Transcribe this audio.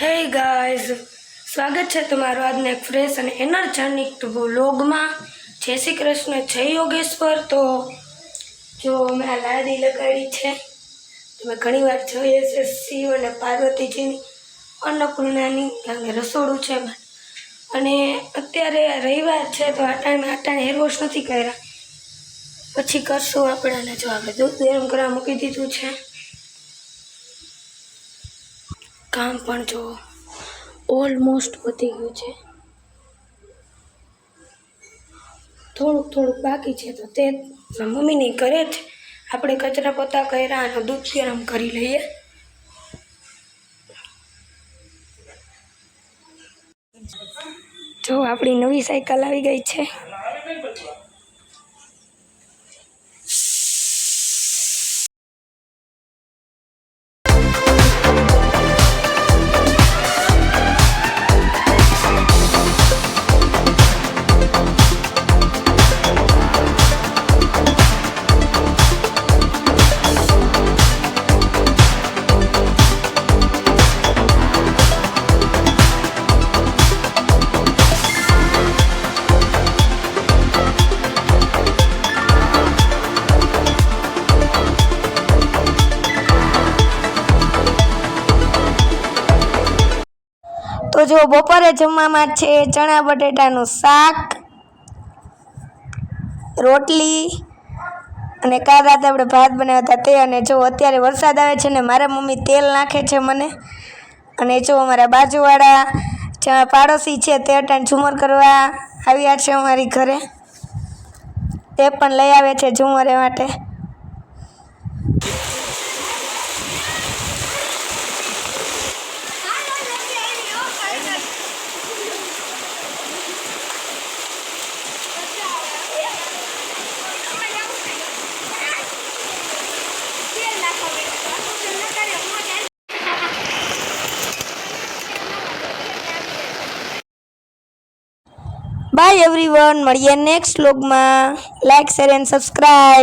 Hey guys, स्वागत है तुम्हारो आज एक फ्रेश और एनर्जेटिक व्लॉगમાં। जय श्री कृष्ण, जय योगेश्वर। तो जो मैं लादी लगाड़ी है तो घनी बार जोई हशे शिव और पार्वतीजीनी अन्नपूर्णानी रसोड़ू है। અને અત્યારે રવિવાર છે તો અટાણે હેર વોશ નથી કર્યા, પછી કરશું આપણે। જો આપણે દૂધ ગરમ કરવા મૂકી દીધું છે। કામ પણ જો ઓલમોસ્ટ પતી ગયું છે, થોડુંક બાકી છે તો તે મમ્મીની કરે જ। આપણે કચરા પોતા કર્યા અને દૂધ ગરમ કરી લઈએ। જો આપણી નવી સાયકલ આવી ગઈ છે। तो जो बपोरे जमवामां छे चणा बटेटानुं शाक, रोटली अने काल राते आपणे भात बनाव्या ते। अने जो अत्यारे वरसाद आवे छे ने मारा मम्मी तेल नाखे छे मने। अने जो अमारा बाजुवाळा जे पाड़ोशी छे ते अटाणे झूमर करवा आव्या छे अमारी घरे, ते पण लई आवे छे झूमर माटे। बाय एवरीवन, મળીએ નેક્સ્ટ વ્લોગમાં। Like, share and subscribe.